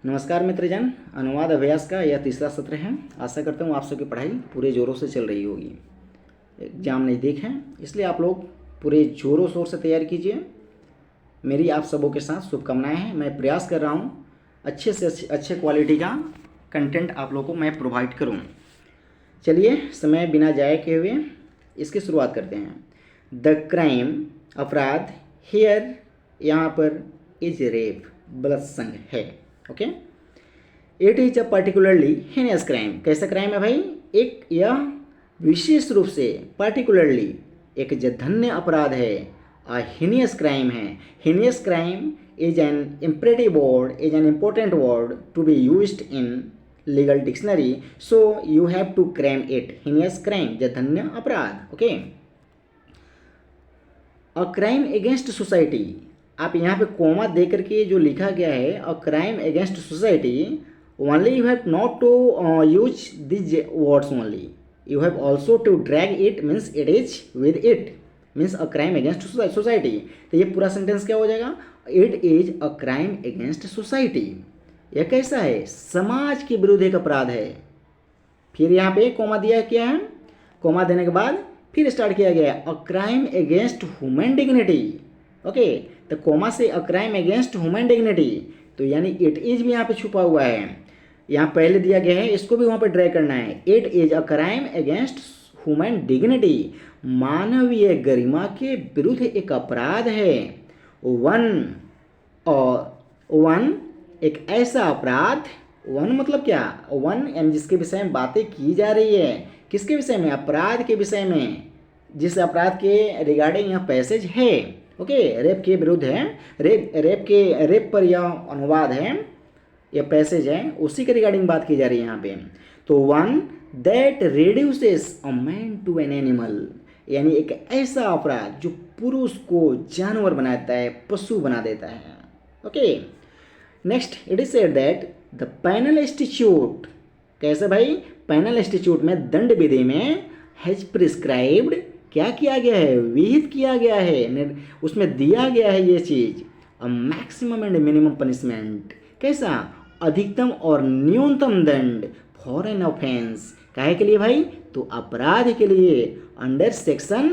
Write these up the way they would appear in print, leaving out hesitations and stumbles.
नमस्कार मित्रजन, अनुवाद अभ्यास का यह तीसरा सत्र है। आशा करता हूँ आप सबकी पढ़ाई पूरे ज़ोरों से चल रही होगी। एग्जाम नज़दीक है, इसलिए आप लोग पूरे ज़ोरों शोर से तैयारी कीजिए। मेरी आप सबों के साथ शुभकामनाएं हैं। मैं प्रयास कर रहा हूँ अच्छे से अच्छे क्वालिटी का कंटेंट आप लोगों को मैं प्रोवाइड करूँ। चलिए समय बिना जाए किए हुए इसकी शुरुआत करते हैं। द क्राइम, अपराध, हेयर यहाँ पर इज रेप, बलात्संग है। Okay, it is a particularly heinous crime. कैसा क्राइम है भाई? एक यह विशेष रूप से पर्टिकुलरली एक जघन्य अपराध है। हेनियस क्राइम है। Heinous crime is an imperative word, is an important word to be used in legal dictionary, so you have to crime it. Heinous crime, जघन्य अपराध। Okay, a crime against society, आप यहाँ पे coma दे करके जो लिखा गया है a crime against society, only you have not to use these words only, you have also to drag it, means it is with it, means a crime against society. तो ये पूरा सेंटेंस क्या हो जाएगा? It is a crime against society. यह कैसा है? समाज के विरुद्ध एक अपराध है। फिर यहाँ पे कोमा दिया क्या है? कोमा देने के बाद फिर स्टार्ट किया गया अ crime against human dignity. Okay, तो कोमा से अ क्राइम अगेंस्ट ह्यूमन डिग्निटी, तो यानी इट इज भी यहाँ पे छुपा हुआ है। यहाँ पहले दिया गया है, इसको भी वहाँ पे ड्रैग करना है। It is a crime against human dignity, मानवीय गरिमा के विरुद्ध एक अपराध है। वन और वन एक ऐसा अपराध, वन मतलब क्या? वन यानी जिसके विषय में बातें की जा रही है। किसके विषय में? अपराध के विषय में, जिस अपराध के रिगार्डिंग यह पैसेज है। ओके, रेप के विरुद्ध है, रेप पर यह अनुवाद है, यह पैसेज है, उसी के रिगार्डिंग बात की जा रही है यहाँ पे। तो one that reduces a man to an animal, यानी एक ऐसा अपराध जो पुरुष को जानवर बनाता है, पशु बना देता है। Okay, next it is said that the penal institute, कैसे भाई? पेनल इंस्टीट्यूट में दंड विधि में हैज प्रिस्क्राइब्ड, क्या किया गया है? विहित किया गया है, उसमें दिया गया है ये चीज, a maximum and minimum punishment. कैसा? अधिकतम और न्यूनतम दंड फॉर एन ऑफेंस, काहे के लिए भाई? तो अपराध के लिए, अंडर सेक्शन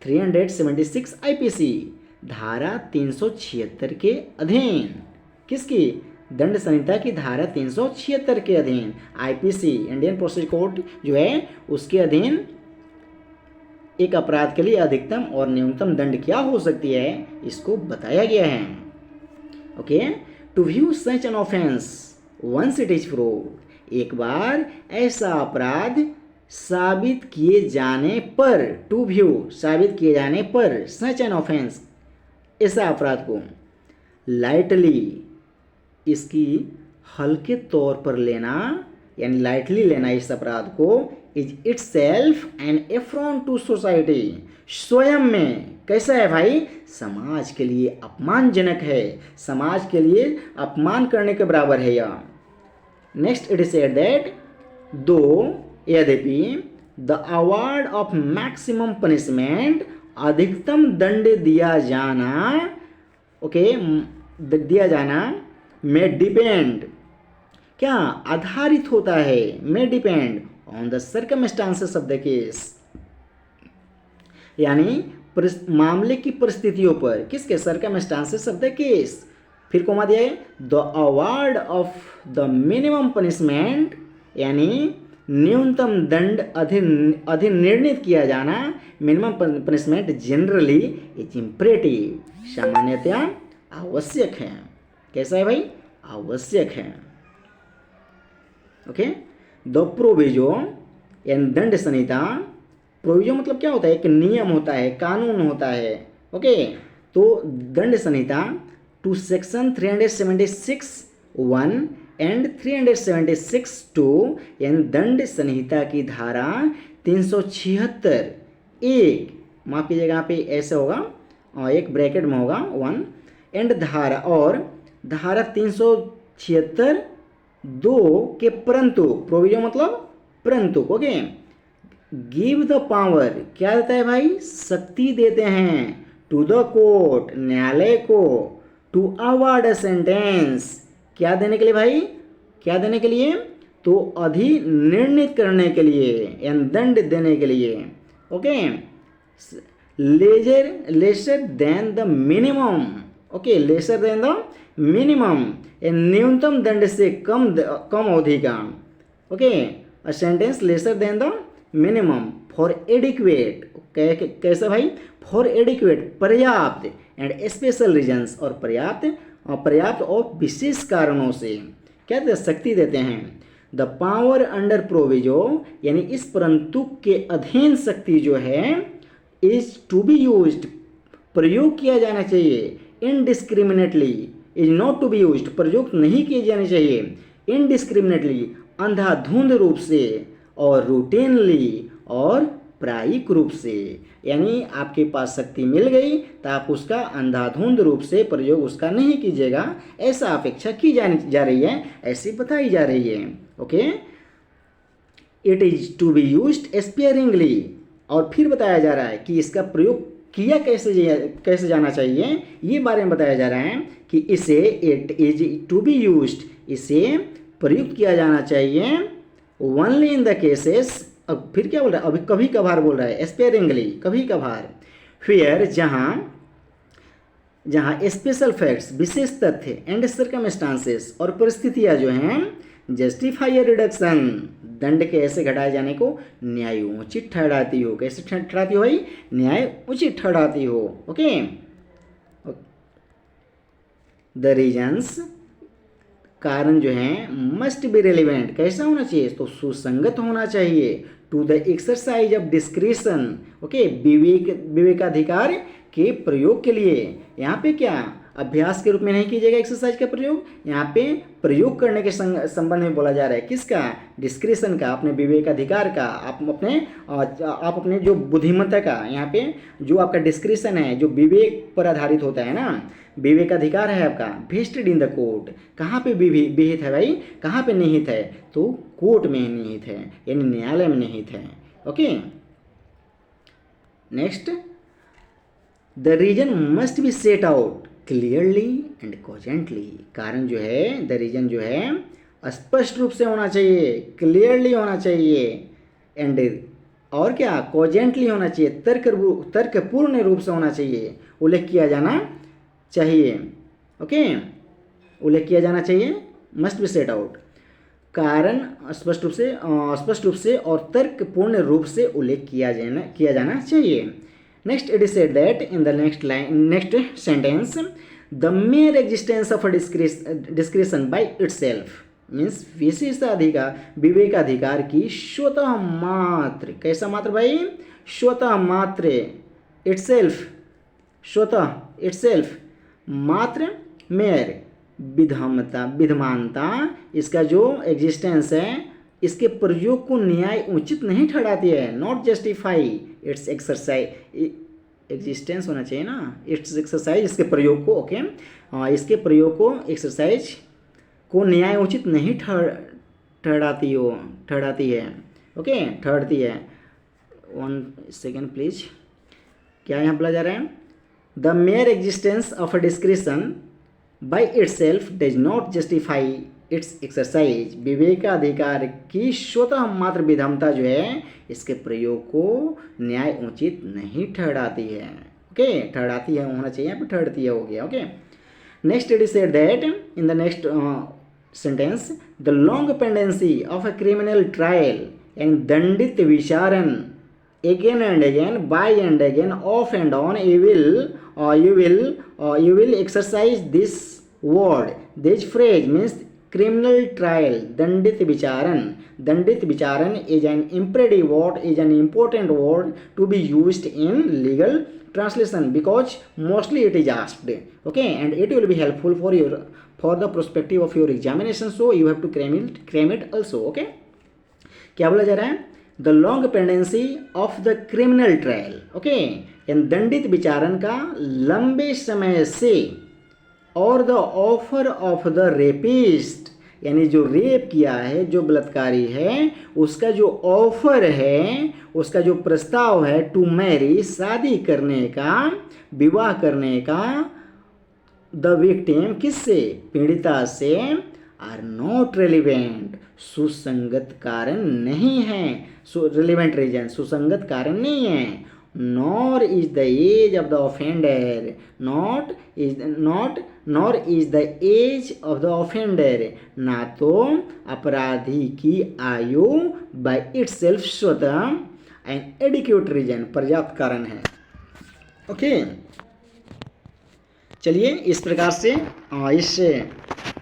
376 आईपीसी, धारा 376 के अधीन। किसकी? दंड संहिता की धारा 376 के अधीन, आईपीसी इंडियन प्रोसीजर कोड जो है उसके अधीन एक अपराध के लिए अधिकतम और न्यूनतम दंड क्या हो सकती है, इसको बताया गया है। Okay, to view such an offence once it is proved, एक बार ऐसा अपराध साबित किए जाने पर, टू व्यू साबित किए जाने पर, सच एन ऑफेंस ऐसा अपराध को, लाइटली इसकी हल्के तौर पर लेना, यानी लाइटली लेना इस अपराध को, is itself an affront to society, स्वयं में कैसा है भाई? समाज के लिए अपमानजनक है, समाज के लिए अपमान करने के बराबर है यह। Next it is said that दो, यद्यपि the award of maximum punishment, अधिकतम दंड दिया जाना, ओके, दिया जाना, में डिपेंड, क्या आधारित होता है? में depend on the circumstances of the case, यानी मामले की परिस्थितियों पर। किसके? Circumstances of the case. फिर कोमा दिया है the award of the minimum punishment, यानी न्यूनतम दंड अधिनिर्णित किया जाना, minimum punishment generally is imperative, सामान्यतया आवश्यक है। कैसा है भाई? आवश्यक है। ओके, द प्रोविजो यानी दंड संहिता, प्रोविजो मतलब क्या होता है? एक नियम होता है, कानून होता है। ओके, तो दंड संहिता टू सेक्शन 376(1) एंड 376(2), यानी दंड संहिता की धारा 376 एक, माफ कीजिएगा यहाँ पे ऐसे होगा, एक ब्रैकेट में होगा 1, एंड धारा, और धारा 376 2 के परंतु, प्रोविजो मतलब परंतु। ओके, गिव द पावर, क्या देता है भाई? शक्ति देते हैं, टू द कोर्ट, न्यायालय को, टू अवार्ड अ सेंटेंस, क्या देने के लिए भाई, क्या देने के लिए, तो अधिनिर्णित करने के लिए यानी दंड देने के लिए। Okay, lesser than the minimum, okay, lesser than the minimum, न्यूनतम दंड से कम अवधि का। Okay, a sentence lesser than the minimum for adequate, कैसा भाई, फॉर एडिक्वेट पर्याप्त, एंड स्पेशल रीजन्स और पर्याप्त और विशेष कारणों से क्या दे शक्ति देते हैं। द पावर अंडर प्रोविजो यानी इस परंतु के अधीन शक्ति जो है, इज टू बी यूज्ड प्रयोग किया जाना चाहिए, indiscriminately, is not to be used प्रयोग नहीं किए जाने चाहिए, इनडिस्क्रिमिनेटली अंधाधुंध रूप से, और रूटीनली और प्रायिक रूप से, यानी आपके पास शक्ति मिल गई तो आप उसका अंधाधुंध रूप से प्रयोग उसका नहीं कीजिएगा, ऐसा अपेक्षा की जा रही है, ऐसी बताई जा रही है। Okay, it is to be used sparingly, और फिर बताया जा रहा है कि इसका प्रयोग किया कैसे जाना चाहिए, ये बारे में बताया जा रहा है कि इसे it is to be used, इसे प्रयुक्त किया जाना चाहिए ओनली इन द केसेस, अब फिर क्या बोल रहा है, अभी कभी कभार बोल रहा है, स्पेयरिंगली कभी कभार, फिर जहाँ स्पेशल फैक्ट्स विशेष तथ्य एंड सर्कमस्टांसेस और परिस्थितियाँ जो हैं जस्टिफाई रिडक्शन दंड के ऐसे घटाए जाने को न्याय उचित ठहराती हो। कैसे ठहराती हो भाई, न्याय उचित ठहराती हो। ओके, द रीजन्स कारण जो है मस्ट बी रेलिवेंट, कैसा होना चाहिए, तो सुसंगत होना चाहिए, to the exercise of discretion, okay, विवेकाधिकार के प्रयोग के लिए। यहाँ पे क्या अभ्यास के रूप में नहीं कीजिएगा एक्सरसाइज का प्रयोग, यहाँ पे प्रयोग करने के संबंध में बोला जा रहा है, किसका, डिस्क्रिशन का, अपने विवेकाधिकार का, आप अपने जो बुद्धिमत्ता का, यहाँ पे जो आपका डिस्क्रिशन है जो विवेक पर आधारित होता है ना, विवेकाधिकार है आपका, वेस्टेड इन द कोर्ट, कहाँ पे विहित है भाई, कहाँ पे निहित है, तो कोर्ट में निहित है, यानी न्यायालय में निहित है। Okay, next, the reason must be set out clearly and cogently, कारण जो है, द रीजन जो है स्पष्ट रूप से होना चाहिए, क्लियरली होना चाहिए, एंड और क्या, कॉजेंटली होना चाहिए, तर्कपूर्ण रूप से होना चाहिए, उल्लेख किया जाना चाहिए। ओके, उल्लेख किया जाना चाहिए, मस्ट बी सेट आउट, कारण स्पष्ट रूप से और तर्कपूर्ण रूप से उल्लेख किया जाना चाहिए। Next, it is said that in the next sentence, the mere existence of a discretion by itself means विवेकाधिकार की स्वतः मात्र, कैसा मात्र भाई, स्वतः मात्र, itself मात्र, मेयर विद्यमानता, इसका जो एग्जिस्टेंस है इसके प्रयोग को न्याय उचित नहीं ठहराती है, not justify its exercise, existence होना चाहिए ना, इट्स एक्सरसाइज, इसके प्रयोग को, ओके, इसके प्रयोग को, एक्सरसाइज को न्याय उचित नहीं ठहराती है। ओके, ठहरती है। 1 सेकेंड प्लीज, क्या यहाँ बोला जा रहा है, the mere existence of a discretion by itself does not justify its exercise, विवेकाधिकार की स्वतः मात्र विधमता जो है इसके प्रयोग को न्याय उचित नहीं ठहराती है। ओके, ठहराती है होना चाहिए, यहाँ पे ठहरती है हो गया। Okay, next it is said that in the next sentence, the long pendency of a criminal trial and दंडित विचारण again and again, by and again, off and on, you will exercise this word, this phrase means criminal trial, dandit vicharan is an imperative word, is an important word to be used in legal translation because mostly it is asked. Okay, and it will be helpful for the perspective of your examination, so you have to claim it also. Okay, क्या बोला जा रहा है, the long pendency of the criminal trial, okay, इन दंडित विचारण का लंबे समय से, और the offer of the rapist, यानी जो रेप किया है, जो बलात्कारी है, उसका जो ऑफर है, उसका जो प्रस्ताव है, टू मैरी, शादी करने का, विवाह करने का, द विक्टिम किससे, पीड़िता से, आर नॉट रेलिवेंट, सुसंगत कारण नहीं है, रिलेवेंट रीजन, सुसंगत कारण नहीं है, nor is the age of the offender, nor is the age of the offender, ना तो अपराधी की आयु बाय इटसेल्फ स्वतः एंड एडिक्यूट रीजन, पर्याप्त कारण है। ओके, चलिए इस प्रकार से इस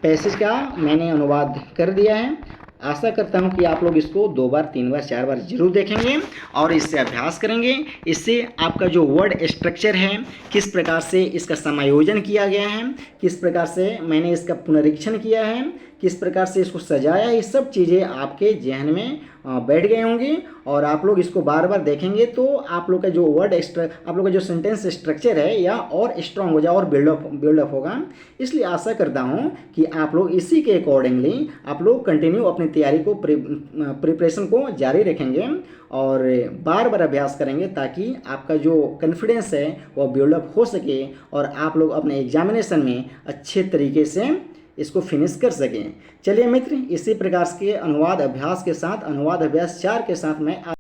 पैसेज का मैंने अनुवाद कर दिया है। आशा करता हूँ कि आप लोग इसको 2 बार 3 बार 4 बार जरूर देखेंगे और इससे अभ्यास करेंगे। इससे आपका जो वर्ड स्ट्रक्चर है, किस प्रकार से इसका समायोजन किया गया है, किस प्रकार से मैंने इसका पुनरीक्षण किया है, किस प्रकार से इसको सजाया, ये सब चीज़ें आपके जहन में बैठ गए होंगी और आप लोग इसको बार बार देखेंगे तो आप लोग का जो आप लोग का जो सेंटेंस स्ट्रक्चर है या और स्ट्रांग हो जाए और बिल्डअप होगा। इसलिए आशा करता हूँ कि आप लोग इसी के अकॉर्डिंगली आप लोग कंटिन्यू अपनी तैयारी को प्रिपरेशन को जारी रखेंगे और बार बार अभ्यास करेंगे ताकि आपका जो कॉन्फिडेंस है वो बिल्डअप हो सके और आप लोग अपने एग्जामिनेशन में अच्छे तरीके से इसको फिनिश कर सकें। चलिए मित्र, इसी प्रकार के अनुवाद अभ्यास के साथ अनुवाद अभ्यास 4 के साथ मैं